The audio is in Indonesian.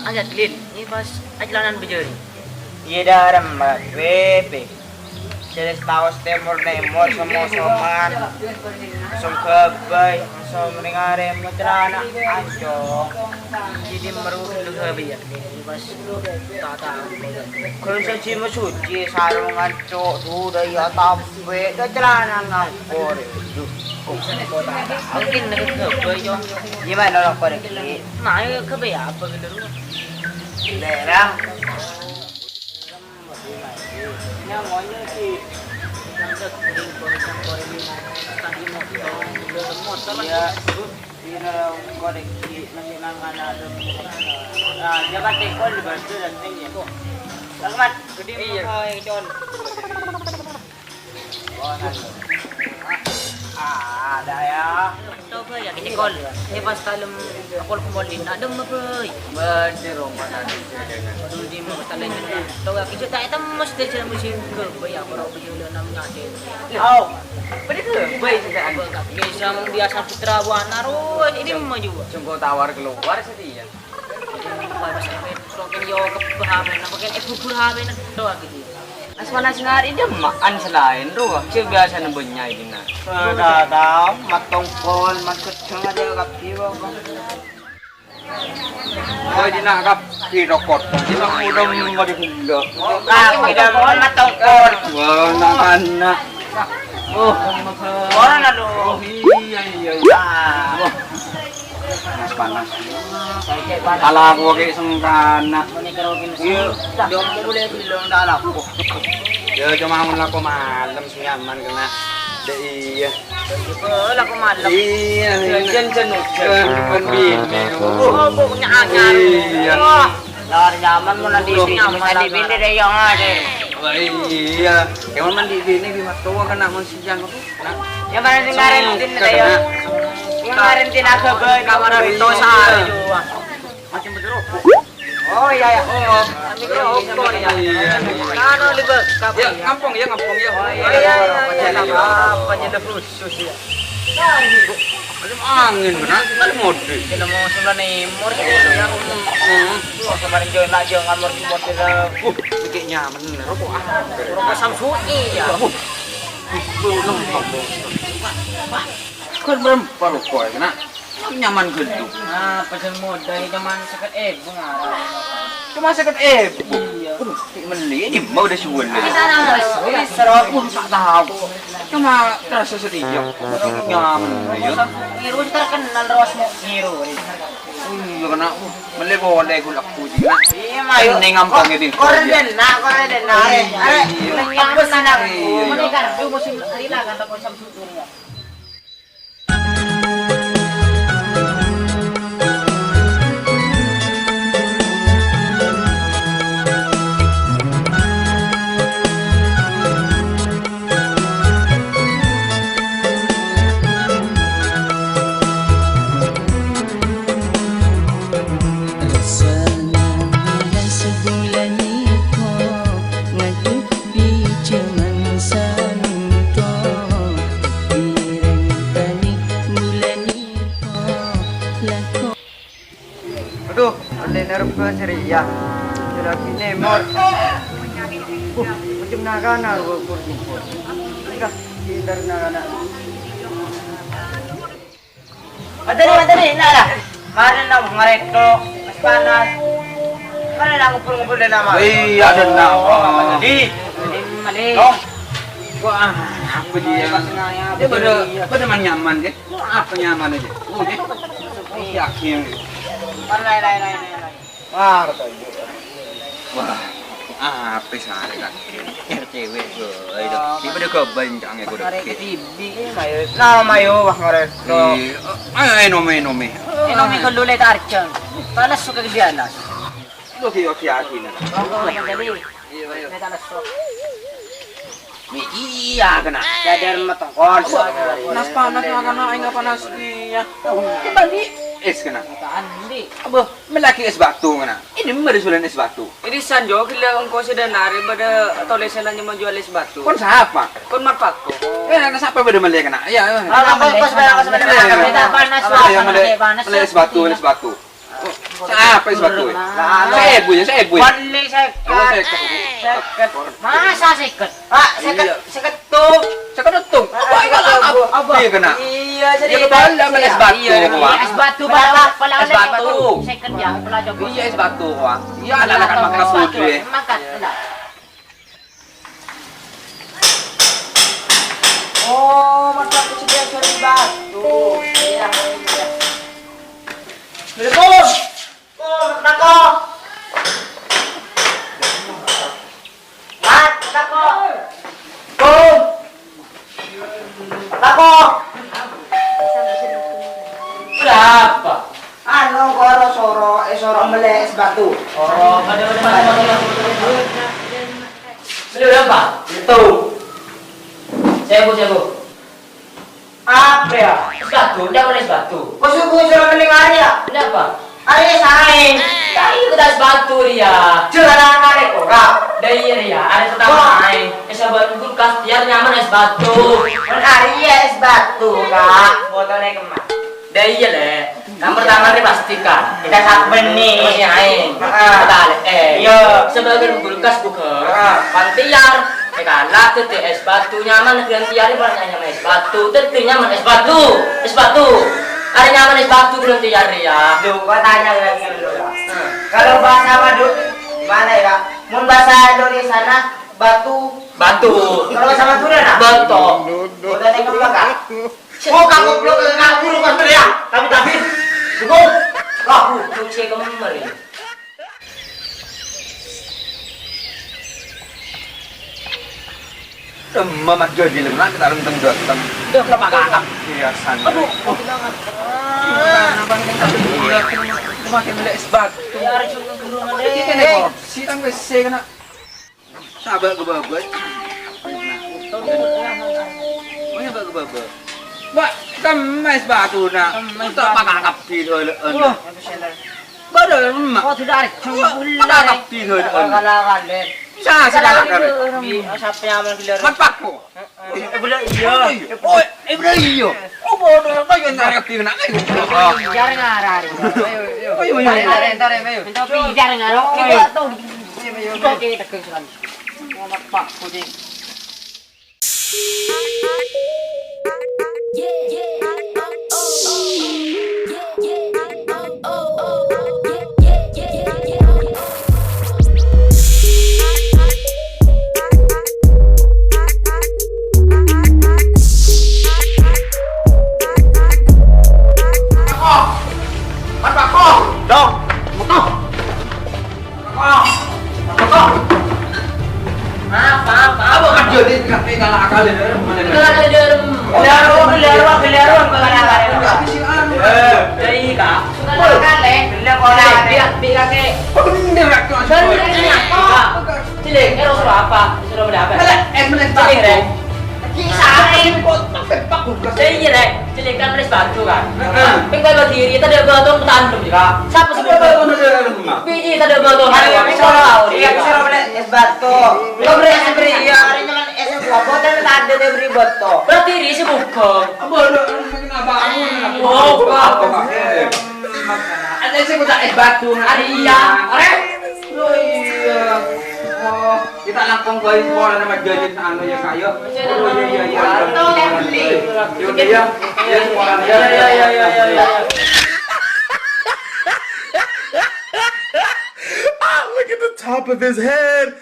agak clean. Ini pas ajlanan bejeri. Iya daram bebe. Jelas tawas temur nemor semua soman. Sungkebay, somringare mutrana anjong. Jadi meruh lu kebiak. Ini pas tata. Kalau saya suci sarungan cok tuh dari atambe, dah celana ngampor. Mungkin nak kebiak yo. Gimana orang pada kiri? Nah, kebiak apa gitu. Lerang. Namanya sih. Ya, ini korek nanti nangan ada. Nah, jangan tekol dibantu dan tinggi. Selamat, gede yang John. Ada ya. Tahu ke ya kita call. Ni pas talem akol kumolin ada mapai. Bener rumah nanti. Dulu di mau talem ni. Tahu ya kita tak tahu mesti cara musim ke bayar orang berjualan namanya ada. Oh, bener baik sudah. Kisah biasa putra wana roh ini maju. Jengko tawar keluar setia. Pas sokin yo kepahamen apa kan buhamen doa gitu. Asmana sinari dia makan selain ruh. Cik biasa nembenya ini nak. Dah tahu, matong kol, maksud jangan ada kapiwa. Kau di nak kapi rokok, di nak mudah mau dihula. Kapi dah mau matong kol. Wah, nak anak. Oh, orang lalu. Iya. Panas. Kalau aku kayak sengkana. Iya, dia mau boleh bilang dah lah. Ya cuma aku malam sih aman kena. Iya. Lah aku malam. Iya. Jen kan bini. Oh, pokoknya anyar. Iya. Lah nyaman mau nanti nyaman di bini deh yang ada. Iya. Emang mandi bini di tua kena monsijang aku. Ya mana sing karantin deh. Yang karantin aku ke kamar itu sehari juga. Macam betul. Oh iya. Oh. Kami ke Oktor ya. Ano libet? Ya, ngampong ya. Iya. Apa jadi khusus ya. Macam angin benar, kan mode. Kita mau sebelah nih, mur ya. Kemarin join lagi ngamor di mode kita. Bikin nyaman. Rokok Samsui ya. Kan berapa rokok ya, nak? Nyaman gedung. Nah, pesen mode zaman seket Cuma seket iya. Meli ini mau udah suwen. Serap pun tak tahu. Cuma terasa sedih. Nyaman. Hero terkenal Rosmo Hero. Iya kena meli boleh gulak puji. Iya mayo Ini ngampang itu. Koren na. Are nyaman anak. Menikah du musim rila kan takon Samsui ya. Aduh, ada nerf ke ceria. Sudah kini mor. Macam nagana rumput. Ika, kita nagana. Madali na lah. Kemarin na ngarekto, mas panas. Kemarin na ngumpul-ngumpul na nama. Iya, ada nama. Jadi, Mali. wah, apa dia? Dia pada nyaman deh. Apa nyaman aja? Yakin. Lain. Wah, wah, apa sehari kan? Cewek gue, tiba dia kebanyakan ya gue. Ngarek tibi mayo. Nah, mayo wah ngarekto. Nome. Inomi ko lulay tarchan. Panas suka kebianas. Oke, akin. Madali. Iya, mayo. Panas suka. Iya, kena. Dadar matangkol. Panas na kana ay nga panas niya. Kembali es kena. Andi. Abo, melaki es batu kena. Ini merisulan es batu. Ini sanjo kila ongko sedanari pada tolesan niya menjual es batu. Kon siapa? Kon marpako. Nang siapa pada meli kena? Iya. Panas. Es batu. Siapa es batu? Saya ibu ya. Bali seket. Masa seket? Ah, seket tuh. Sekarang tuh. Iya kena. Iya, jadi Iya bala man es batu. Es batu pala Es batu. second ya, pala jago. Iya es batu kok. Iya anak kan makan putri. Makan enggak. Oh, masa aku sudah cari batu. Iya. Assalamualaikum. Nako. Nako. Nako. Berapa? Ano koro soro mele es batu. Oh, ada. Beli berapa? Itu. Saya bu. Apa ya? Es batu, udah boleh es batu. Kau suruh mele ngari ya? Kenapa? Ari saing. Tadi kita es batu dia. Jangan ngari kok. Dari dia, ada pertama main. Es batu kulkas biar nyaman es batu. Kan ari ya es batu, Kak. Botolnya kemas. Dari le. Yang pertama ini pastikan. Kita sak benih. Masih aing. Kita Iya. Sebagai kulkas buka. Ah. Pantiar. Kalah tete es batu nyaman dengan tiar banyak nyaman es batu. Tete nyaman es batu. Es batu. Ada nyaman es batu dengan tiar ya. Duh, gua tanya lagi dulu ya. Kalau bahasa Madu mana ya? Mun bahasa Indonesia sana batu. Batu. Kalau bahasa Madura nah? Betul. Botolnya kemas, Kak. Oh, kamu belum ngaku kan ya? Tapi. Cukup. Aku cuci kemarin. Mama jadi lemah kita lenteng dua kita. Udah kenapa kakak? Hiasan. Aduh. Makin beli es batu. Tiar cuma kurungan deh. Ini nih kok. Si tang WC kena. Sabar ke babet. Oh ya babet. Wah, kemes batu nak. Tak pakai kapi thôi là ơn. Bắt đầu mà. Oh, tidak ada. Pakai kapi thôi là ơn. Kalakan deh. Sa sa ka. Siapa yang ambil gilir? Mat pak ko. Boleh iya. Oh, ibra iyo. Oh, bodo ka yun na kapi na kayo. Jarang ngarari. Ayo, ayo. Minta pi jarang ngarari. Kita tahu. Kita kita kesukaan. Pak, kucing. Apa kan jadi kapi kalah akal ini? Geliaran kalakan. Tapi si anu. Dari kak. Kan le. Biar ke. Kok bener ya kok? Cilik, harus apa? Sudah berapa? Menes Cilik, Rek. Kisahin. Cilik, Rek. Cilik kan menes batu kan. Pingkai berdiri, tadi ada batu tandem juga. Siapa sih? Biji tadi ada batu. Iya, bisa beli es batu. Lo beri iya, hari nyaman es buah botol ada deh beri botol. Berarti ini sih bukan. Ada sih kita es batu. Iya. Rek. Oh iya. Oh, kita langsung ke sekolah nama jajan anu ya kayo. Oh iya. Itu yang beli. Iya. Ya sekolah. Ya. Look at the top of his head.